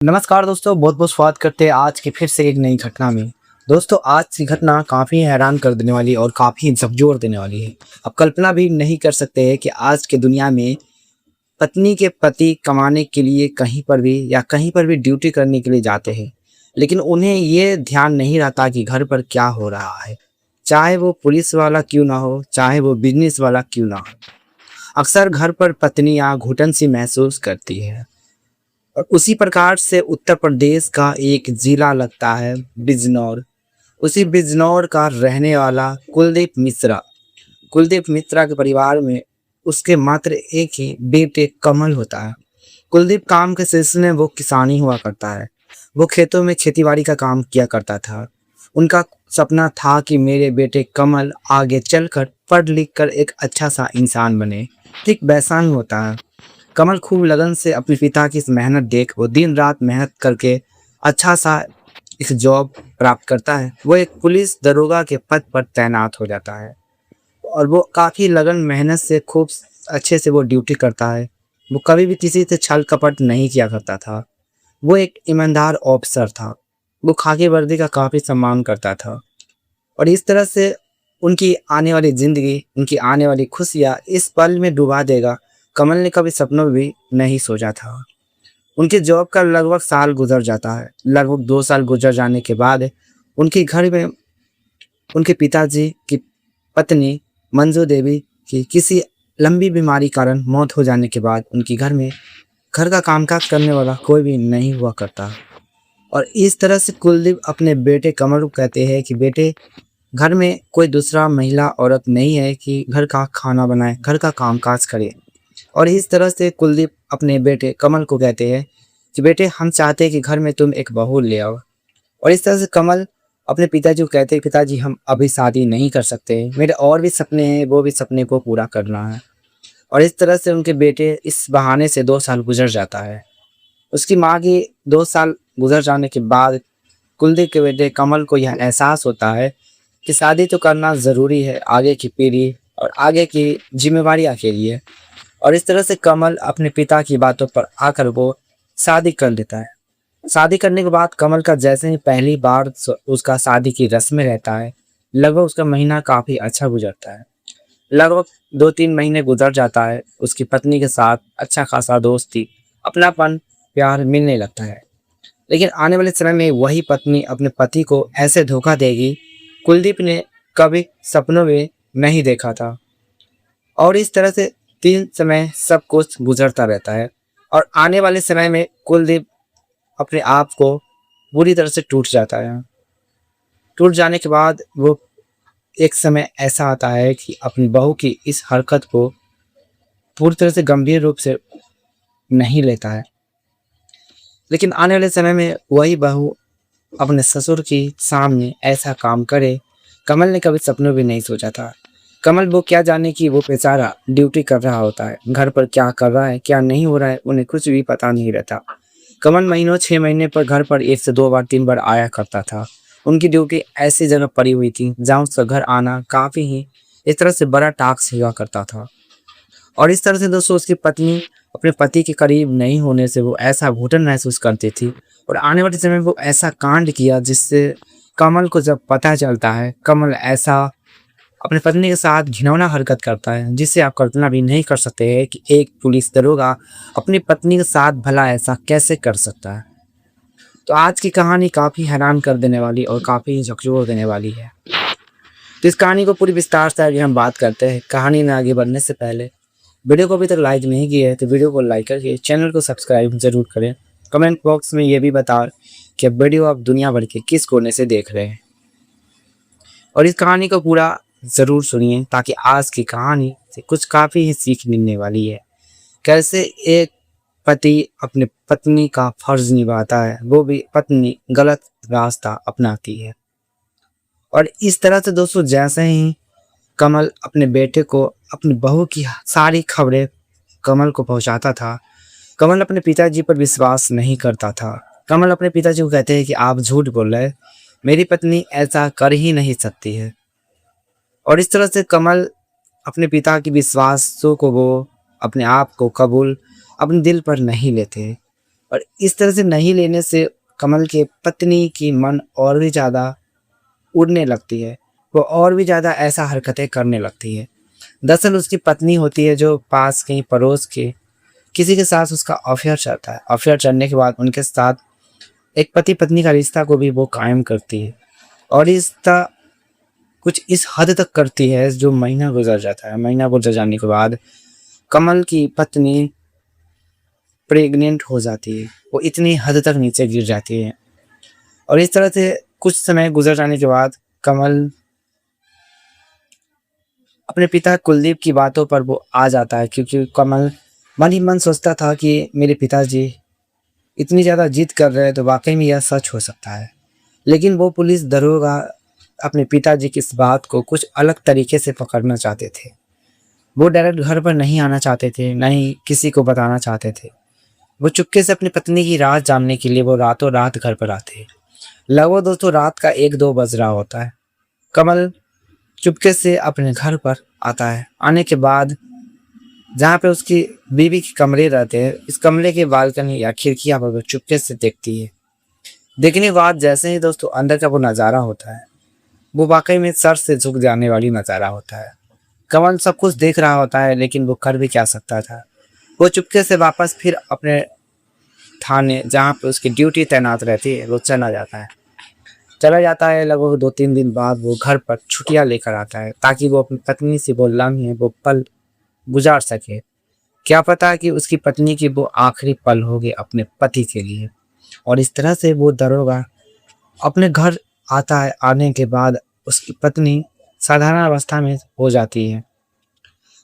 नमस्कार दोस्तों, बहुत बहुत स्वागत करते हैं आज की फिर से एक नई घटना में। दोस्तों, आज की घटना काफ़ी हैरान कर देने वाली और काफ़ी झकझोर देने वाली है। आप कल्पना भी नहीं कर सकते हैं कि आज के दुनिया में पत्नी के पति कमाने के लिए कहीं पर भी ड्यूटी करने के लिए जाते हैं, लेकिन उन्हें ये ध्यान नहीं रहता कि घर पर क्या हो रहा है। चाहे वो पुलिस वाला क्यों ना हो, चाहे वो बिजनेस वाला क्यों ना हो, अक्सर घर पर पत्नियां घुटन सी महसूस करती है। और उसी प्रकार से उत्तर प्रदेश का एक जिला लगता है बिजनौर। उसी बिजनौर का रहने वाला कुलदीप मिश्रा के परिवार में उसके मात्र एक ही बेटे कमल होता है। कुलदीप काम के सिलसिले में वो किसानी हुआ करता है। वो खेतों में खेतीबाड़ी का काम किया करता था। उनका सपना था कि मेरे बेटे कमल आगे चलकर पढ़ लिख कर एक अच्छा सा इंसान बने। ठीक वैसा ही होता है। कमल खूब लगन से अपने पिता की इस मेहनत देख वो दिन रात मेहनत करके अच्छा सा एक जॉब प्राप्त करता है। वो एक पुलिस दरोगा के पद पर तैनात हो जाता है और वो काफ़ी लगन मेहनत से खूब अच्छे से वो ड्यूटी करता है। वो कभी भी किसी से छल कपट नहीं किया करता था। वो एक ईमानदार ऑफिसर था। वो खाकी वर्दी का काफ़ी सम्मान करता था और इस तरह से उनकी आने वाली ज़िंदगी, उनकी आने वाली खुशियाँ इस पल में डुबा देगा, कमल ने कभी सपनों में भी नहीं सोचा था। उनकी जॉब का लगभग साल गुजर जाता है। लगभग 2 साल गुजर जाने के बाद उनके घर में उनके पिताजी की पत्नी मंजू देवी की किसी लंबी बीमारी कारण मौत हो जाने के बाद उनकी घर का कामकाज करने वाला कोई भी नहीं हुआ करता। और इस तरह से कुलदीप अपने बेटे कमल को कहते हैं कि बेटे, घर में कोई दूसरा महिला औरत नहीं है कि घर का खाना बनाए, घर का कामकाज करे। और इस तरह से कुलदीप अपने बेटे कमल को कहते हैं कि बेटे, हम चाहते हैं कि घर में तुम एक बहू ले आओ। और इस तरह से कमल अपने पिताजी को कहते हैं, पिताजी हम अभी शादी नहीं कर सकते, मेरे और भी सपने हैं, वो भी सपने को पूरा करना है। और इस तरह से उनके बेटे इस बहाने से 2 साल गुजर जाता है। उसकी माँ की 2 साल गुजर जाने के बाद कुलदीप के बेटे कमल को यह एहसास होता है कि शादी तो करना ज़रूरी है आगे की पीढ़ी और आगे की जिम्मेवारियाँ के लिए। और इस तरह से कमल अपने पिता की बातों पर आकर वो शादी कर लेता है। शादी करने के बाद कमल का जैसे ही पहली बार उसका शादी की रस्म में रहता है, लगभग उसका महीना काफ़ी अच्छा गुजरता है। लगभग 2-3 महीने गुजर जाता है। उसकी पत्नी के साथ अच्छा खासा दोस्ती, अपनापन, प्यार मिलने लगता है। लेकिन आने वाले समय में वही पत्नी अपने पति को ऐसे धोखा देगी, कुलदीप ने कभी सपनों में नहीं देखा था। और इस तरह से 3 समय सब कुछ गुजरता रहता है और आने वाले समय में कुलदीप अपने आप को पूरी तरह से टूट जाता है। टूट जाने के बाद वो एक समय ऐसा आता है कि अपनी बहू की इस हरकत को पूरी तरह से गंभीर रूप से नहीं लेता है। लेकिन आने वाले समय में वही बहू अपने ससुर की सामने ऐसा काम करे, कमल ने कभी सपनों भी नहीं सोचा था। कमल वो क्या जाने कि वो बेचारा ड्यूटी कर रहा होता है, घर पर क्या कर रहा है क्या नहीं हो रहा है उन्हें कुछ भी पता नहीं रहता। कमल महीनों 6 महीने पर घर पर 1 से 2 बार 3 बार आया करता था। उनकी ड्यूटी ऐसी जगह पड़ी हुई थी जहाँ उसका घर आना काफ़ी ही इस तरह से बड़ा टास्क हुआ करता था। और इस तरह से दोस्तों उसकी पत्नी अपने पति के करीब नहीं होने से वो ऐसा घुटन महसूस करती थी और आने वाले समय में वो ऐसा कांड किया जिससे कमल को जब पता चलता है, कमल ऐसा अपनी पत्नी के साथ घिनौना हरकत करता है जिससे आप कल्पना भी नहीं कर सकते हैं कि एक पुलिस दरोगा अपनी पत्नी के साथ भला ऐसा कैसे कर सकता है। तो आज की कहानी काफ़ी हैरान कर देने वाली और काफ़ी झकझोर देने वाली है। तो इस कहानी को पूरी विस्तार से आगे हम बात करते हैं। कहानी में आगे बढ़ने से पहले वीडियो को अभी तक लाइक नहीं किया है तो वीडियो को लाइक करके चैनल को सब्सक्राइब जरूर करें। कमेंट बॉक्स में ये भी बताओ कि वीडियो आप दुनिया भर के किस कोने से देख रहे हैं और इस कहानी को पूरा ज़रूर सुनिए ताकि आज की कहानी से कुछ काफ़ी ही सीख मिलने वाली है। कैसे एक पति अपने पत्नी का फर्ज निभाता है, वो भी पत्नी गलत रास्ता अपनाती है। और इस तरह से दोस्तों जैसे ही कमल अपने बेटे को अपनी बहू की सारी खबरें कमल को पहुंचाता था, कमल अपने पिताजी पर विश्वास नहीं करता था। कमल अपने पिताजी को कहते हैं कि आप झूठ बोल रहे हैं, मेरी पत्नी ऐसा कर ही नहीं सकती है। और इस तरह से कमल अपने पिता की विश्वासों को वो अपने आप को कबूल अपने दिल पर नहीं लेते और इस तरह से नहीं लेने से कमल के पत्नी की मन और भी ज़्यादा उड़ने लगती है। वो और भी ज़्यादा ऐसा हरकतें करने लगती है। दरअसल उसकी पत्नी होती है जो पास कहीं पड़ोस के किसी के साथ उसका अफेयर चलता है। अफेयर चलने के बाद उनके साथ एक पति पत्नी का रिश्ता को भी वो कायम करती है और रिश्ता कुछ इस हद तक करती है जो महीना गुजर जाता है। महीना गुजर जाने के बाद कमल की पत्नी प्रेग्नेंट हो जाती है। वो इतनी हद तक नीचे गिर जाती है और इस तरह से कुछ समय गुजर जाने के बाद कमल अपने पिता कुलदीप की बातों पर वो आ जाता है, क्योंकि कमल मन ही मन सोचता था कि मेरे पिताजी इतनी ज़्यादा जिद कर रहे हैं तो वाकई में यह सच हो सकता है। लेकिन वो पुलिस दरोगा अपने पिताजी की इस बात को कुछ अलग तरीके से पकड़ना चाहते थे। वो डायरेक्ट घर पर नहीं आना चाहते थे, ना ही किसी को बताना चाहते थे। वो चुपके से अपनी पत्नी की राज जानने के लिए वो रातों रात घर पर आते हैं। लगभग दोस्तों रात का 1-2 बज रहा होता है। कमल चुपके से अपने घर पर आता है। आने के बाद जहाँ पे उसकी बीवी के कमरे रहते हैं, इस कमरे के बालकनी या खिड़कियाँ पर वो चुपके से देखती है। देखने के बाद जैसे ही दोस्तों अंदर का वो नज़ारा होता है, वो वाकई में सर से झुक जाने वाली नज़ारा होता है। कमल सब कुछ देख रहा होता है लेकिन वो कर भी क्या सकता था। वो चुपके से वापस फिर अपने थाने जहाँ पे उसकी ड्यूटी तैनात रहती है वो चला जाता है। लगभग 2-3 दिन बाद वो घर पर छुट्टियाँ लेकर आता है ताकि वो अपनी पत्नी से वो लम्हे वो पल गुजार सके। क्या पता कि उसकी पत्नी की वो आखिरी पल होगी अपने पति के लिए। और इस तरह से वो दरोगा अपने घर आता है। आने के बाद उसकी पत्नी साधारण अवस्था में हो जाती है।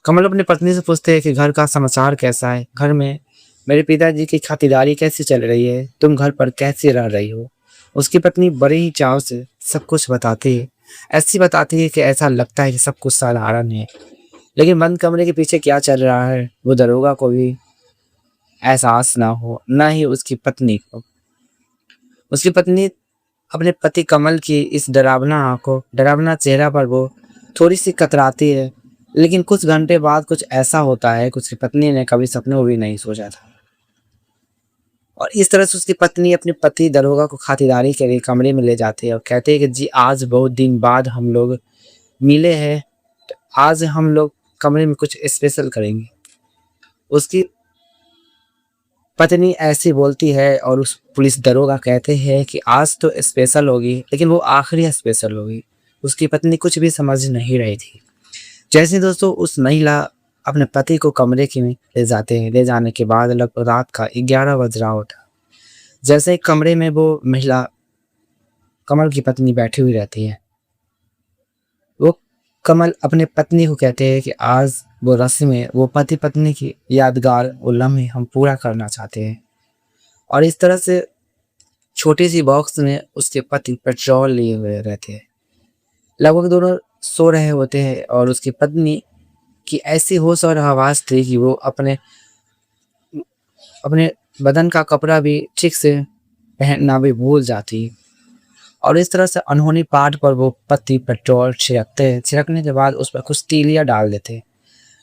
कमल अपनी पत्नी से पूछते हैं कि घर का समाचार कैसा है, घर में मेरे पिताजी की खातिरदारी कैसी चल रही है, तुम घर पर कैसे रह रही हो। उसकी पत्नी बड़े ही चाव से सब कुछ बताती है। ऐसी बताती है कि ऐसा लगता है कि सब कुछ साधारण है, लेकिन बंद कमरे के पीछे क्या चल रहा है वो दरोगा को भी एहसास ना हो, ना ही उसकी पत्नी को। उसकी पत्नी अपने पति कमल की इस डरावना आंखों डरावना चेहरा पर वो थोड़ी सी कतराती है। लेकिन कुछ घंटे बाद कुछ ऐसा होता है कि उसकी पत्नी ने कभी सपनों भी नहीं सोचा था। और इस तरह से उसकी पत्नी अपने पति दरोगा को खातिरदारी के लिए कमरे में ले जाती है और कहते हैं कि जी आज बहुत दिन बाद हम लोग मिले हैं, तो आज हम लोग कमरे में कुछ स्पेशल करेंगे। उसकी पत्नी ऐसी बोलती है और उस पुलिस दरोगा कहते हैं कि आज तो स्पेशल होगी लेकिन वो आखिरी स्पेशल होगी। उसकी पत्नी कुछ भी समझ नहीं रही थी। जैसे दोस्तों उस महिला अपने पति को कमरे की में ले जाते हैं। ले जाने के बाद लगभग रात का 11 बज रहा होता। जैसे ही कमरे में वो महिला कमल की पत्नी बैठी हुई रहती है, वो कमल अपने पत्नी को कहते हैं कि आज वो रस्में वो पति पत्नी की यादगार वो लम्हे हम पूरा करना चाहते हैं। और इस तरह से छोटी सी बॉक्स में उसके पति पेट्रोल लिए हुए रहते हैं। लगभग दोनों सो रहे होते हैं और उसकी पत्नी की ऐसी होश और आवाज़ थी कि वो अपने अपने बदन का कपड़ा भी ठीक से पहनना भी भूल जाती। और इस तरह से अनहोनी पार्ट पर वो पति पेट्रोल छिड़कते हैं। छिड़कने के बाद उस पर कुछ तीलियाँ डाल देते हैं।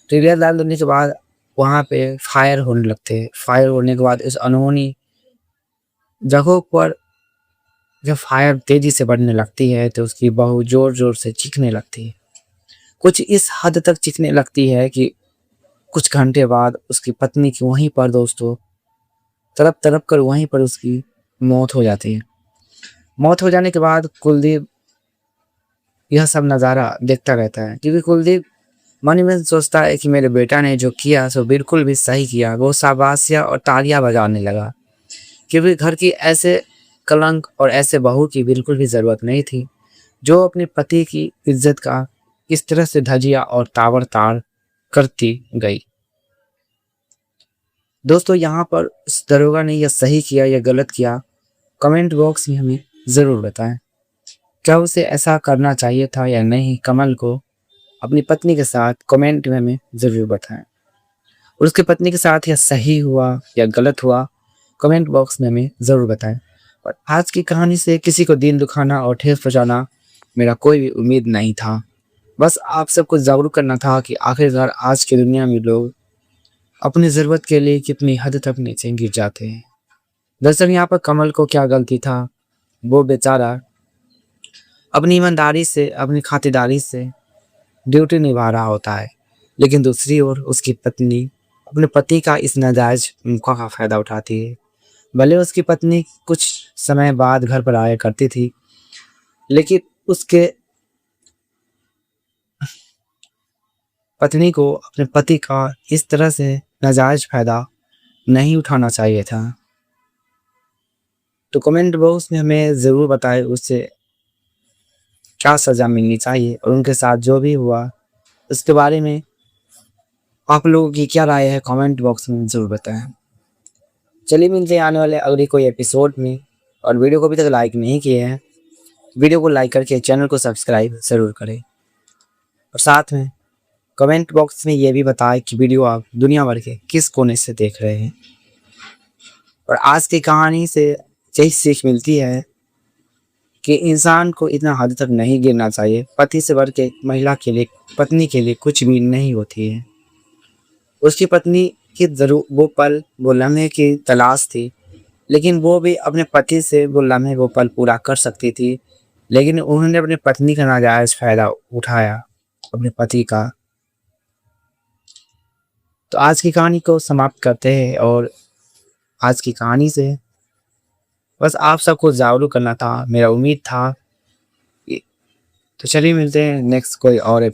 तीलियाँ डाल देने के बाद वहाँ पे फायर होने लगते हैं। फायर होने के बाद इस अनहोनी जगहों पर जब फायर तेज़ी से बढ़ने लगती है तो उसकी बहू ज़ोर ज़ोर से चीखने लगती है। कुछ इस हद तक चीखने लगती है कि कुछ घंटे बाद उसकी पत्नी की वहीं पर दोस्तों तड़प तड़प कर वहीं पर उसकी मौत हो जाती है। मौत हो जाने के बाद कुलदीप यह सब नज़ारा देखता रहता है, क्योंकि कुलदीप मन ही मन सोचता है कि मेरे बेटा ने जो किया सो बिल्कुल भी सही किया। वो शाबाशियाँ और तालियां बजाने लगा, क्योंकि घर की ऐसे कलंक और ऐसे बहू की बिल्कुल भी ज़रूरत नहीं थी जो अपने पति की इज्जत का इस तरह से धजिया और तावर ताड़ करती गई। दोस्तों यहाँ पर इस दरोगा ने यह सही किया या गलत किया, कमेंट बॉक्स में हमें ज़रूर बताएं। क्या उसे ऐसा करना चाहिए था या नहीं, कमल को अपनी पत्नी के साथ कमेंट में हमें ज़रूर बताएं। और उसकी पत्नी के साथ यह सही हुआ या गलत हुआ, कमेंट बॉक्स में हमें ज़रूर बताएं। और आज की कहानी से किसी को दिल दुखाना और ठेस पहुँचाना मेरा कोई भी उम्मीद नहीं था। बस आप सबको जागरूक करना था कि आखिरकार आज की दुनिया में लोग अपनी ज़रूरत के लिए कितनी हद तक नीचे गिर जाते हैं। दरअसल यहाँ पर कमल को क्या गलती था, वो बेचारा अपनी ईमानदारी से, अपनी खातिरदारी से ड्यूटी निभा रहा होता है, लेकिन दूसरी ओर उसकी पत्नी अपने पति का इस नाजायज मौका का फायदा उठाती है। भले उसकी पत्नी कुछ समय बाद घर पर आया करती थी, लेकिन उसके पत्नी को अपने पति का इस तरह से नाजायज फायदा नहीं उठाना चाहिए था। तो कमेंट बॉक्स में हमें ज़रूर बताएं उससे क्या सज़ा मिलनी चाहिए, और उनके साथ जो भी हुआ उसके बारे में आप लोगों की क्या राय है, कमेंट बॉक्स में ज़रूर बताएं। चलिए मिलते हैं आने वाले अगले कोई एपिसोड में, और वीडियो को अभी तक लाइक नहीं किए हैं, वीडियो को लाइक करके चैनल को सब्सक्राइब ज़रूर करें, और साथ में कमेंट बॉक्स में ये भी बताएं कि वीडियो आप दुनिया भर के किस कोने से देख रहे हैं। और आज की कहानी से यही सीख मिलती है कि इंसान को इतना हद तक नहीं गिरना चाहिए। पति से बढ़ के महिला के लिए, पत्नी के लिए कुछ भी नहीं होती है। उसकी पत्नी की ज़रूर वो पल, वो लम्हे की तलाश थी, लेकिन वो भी अपने पति से वो लम्हे, वो पल पूरा कर सकती थी, लेकिन उन्होंने अपनी पत्नी का नाजायज़ फ़ायदा उठाया, अपने पति का। तो आज की कहानी को समाप्त करते हैं, और आज की कहानी से बस आप सबको जागरूक करना था, मेरा उम्मीद था। तो चलिए मिलते हैं नेक्स्ट कोई और